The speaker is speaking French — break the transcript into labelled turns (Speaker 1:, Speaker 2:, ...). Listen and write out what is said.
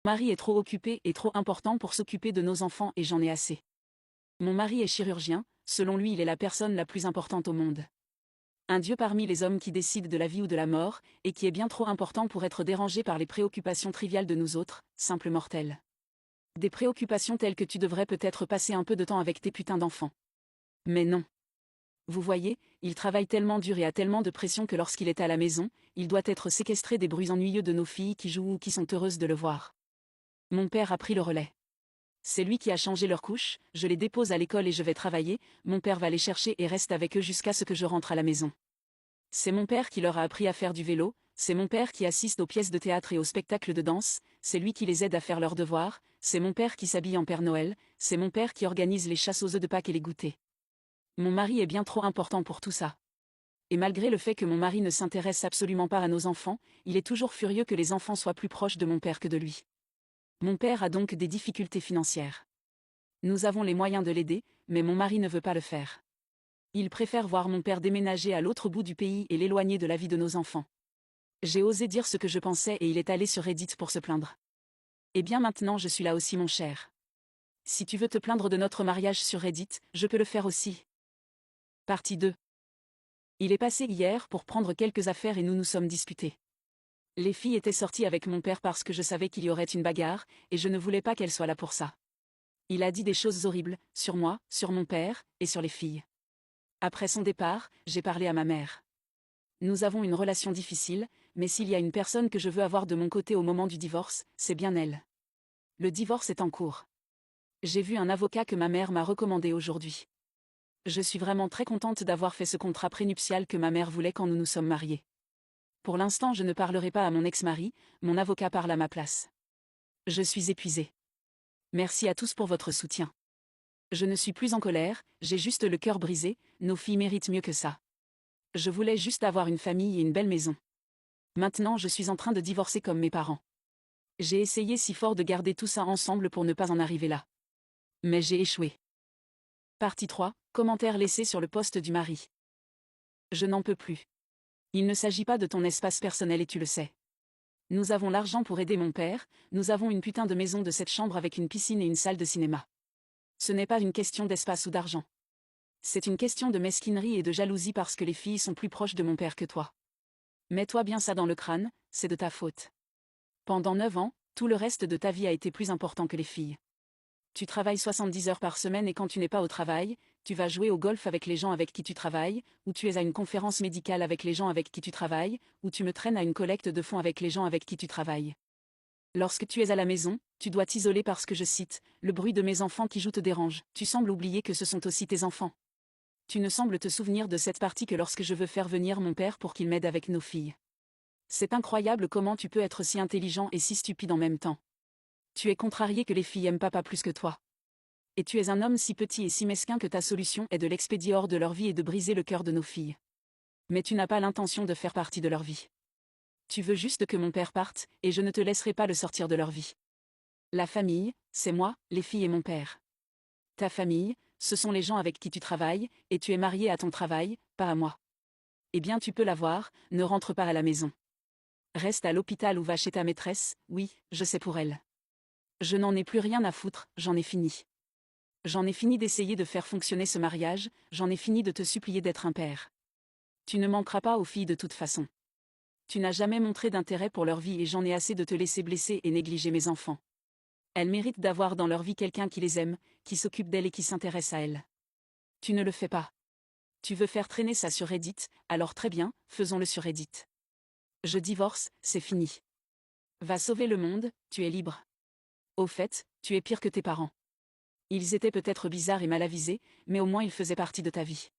Speaker 1: Mon mari est trop occupé et trop important pour s'occuper de nos enfants et j'en ai assez. Mon mari est chirurgien, selon lui il est la personne la plus importante au monde. Un dieu parmi les hommes qui décide de la vie ou de la mort, et qui est bien trop important pour être dérangé par les préoccupations triviales de nous autres, simples mortels. Des préoccupations telles que tu devrais peut-être passer un peu de temps avec tes putains d'enfants. Mais non. Vous voyez, il travaille tellement dur et a tellement de pression que lorsqu'il est à la maison, il doit être séquestré des bruits ennuyeux de nos filles qui jouent ou qui sont heureuses de le voir. Mon père a pris le relais. C'est lui qui a changé leur couche, je les dépose à l'école et je vais travailler, mon père va les chercher et reste avec eux jusqu'à ce que je rentre à la maison. C'est mon père qui leur a appris à faire du vélo, c'est mon père qui assiste aux pièces de théâtre et aux spectacles de danse, c'est lui qui les aide à faire leurs devoirs, c'est mon père qui s'habille en Père Noël, c'est mon père qui organise les chasses aux œufs de Pâques et les goûters. Mon mari est bien trop important pour tout ça. Et malgré le fait que mon mari ne s'intéresse absolument pas à nos enfants, il est toujours furieux que les enfants soient plus proches de mon père que de lui. Mon père a donc des difficultés financières. Nous avons les moyens de l'aider, mais mon mari ne veut pas le faire. Il préfère voir mon père déménager à l'autre bout du pays et l'éloigner de la vie de nos enfants. J'ai osé dire ce que je pensais et il est allé sur Reddit pour se plaindre. Eh bien maintenant je suis là aussi mon cher. Si tu veux te plaindre de notre mariage sur Reddit, je peux le faire aussi. Partie 2. Il est passé hier pour prendre quelques affaires et nous nous sommes disputés. Les filles étaient sorties avec mon père parce que je savais qu'il y aurait une bagarre, et je ne voulais pas qu'elles soient là pour ça. Il a dit des choses horribles, sur moi, sur mon père, et sur les filles. Après son départ, j'ai parlé à ma mère. Nous avons une relation difficile, mais s'il y a une personne que je veux avoir de mon côté au moment du divorce, c'est bien elle. Le divorce est en cours. J'ai vu un avocat que ma mère m'a recommandé aujourd'hui. Je suis vraiment très contente d'avoir fait ce contrat prénuptial que ma mère voulait quand nous nous sommes mariés. Pour l'instant je ne parlerai pas à mon ex-mari, mon avocat parle à ma place. Je suis épuisée. Merci à tous pour votre soutien. Je ne suis plus en colère, j'ai juste le cœur brisé, nos filles méritent mieux que ça. Je voulais juste avoir une famille et une belle maison. Maintenant je suis en train de divorcer comme mes parents. J'ai essayé si fort de garder tout ça ensemble pour ne pas en arriver là. Mais j'ai échoué. Partie 3, commentaire laissé sur le post du mari. Je n'en peux plus. Il ne s'agit pas de ton espace personnel et tu le sais. Nous avons l'argent pour aider mon père, nous avons une putain de maison de 7 chambres avec une piscine et une salle de cinéma. Ce n'est pas une question d'espace ou d'argent. C'est une question de mesquinerie et de jalousie parce que les filles sont plus proches de mon père que toi. Mets-toi bien ça dans le crâne, c'est de ta faute. Pendant 9 ans, tout le reste de ta vie a été plus important que les filles. Tu travailles 70 heures par semaine et quand tu n'es pas au travail, tu vas jouer au golf avec les gens avec qui tu travailles, ou tu es à une conférence médicale avec les gens avec qui tu travailles, ou tu me traînes à une collecte de fonds avec les gens avec qui tu travailles. Lorsque tu es à la maison, tu dois t'isoler parce que je cite, le bruit de mes enfants qui jouent te dérange, tu sembles oublier que ce sont aussi tes enfants. Tu ne sembles te souvenir de cette partie que lorsque je veux faire venir mon père pour qu'il m'aide avec nos filles. C'est incroyable comment tu peux être si intelligent et si stupide en même temps. Tu es contrarié que les filles aiment papa plus que toi. Et tu es un homme si petit et si mesquin que ta solution est de l'expédier hors de leur vie et de briser le cœur de nos filles. Mais tu n'as pas l'intention de faire partie de leur vie. Tu veux juste que mon père parte, et je ne te laisserai pas le sortir de leur vie. La famille, c'est moi, les filles et mon père. Ta famille, ce sont les gens avec qui tu travailles, et tu es marié à ton travail, pas à moi. Eh bien tu peux l'avoir, ne rentre pas à la maison. Reste à l'hôpital ou va chez ta maîtresse, oui, je sais pour elle. Je n'en ai plus rien à foutre, j'en ai fini. J'en ai fini d'essayer de faire fonctionner ce mariage, j'en ai fini de te supplier d'être un père. Tu ne manqueras pas aux filles de toute façon. Tu n'as jamais montré d'intérêt pour leur vie et j'en ai assez de te laisser blesser et négliger mes enfants. Elles méritent d'avoir dans leur vie quelqu'un qui les aime, qui s'occupe d'elles et qui s'intéresse à elles. Tu ne le fais pas. Tu veux faire traîner ça sur Reddit, alors très bien, faisons-le sur Reddit. Je divorce, c'est fini. Va sauver le monde, tu es libre. Au fait, tu es pire que tes parents. Ils étaient peut-être bizarres et mal avisés, mais au moins ils faisaient partie de ta vie.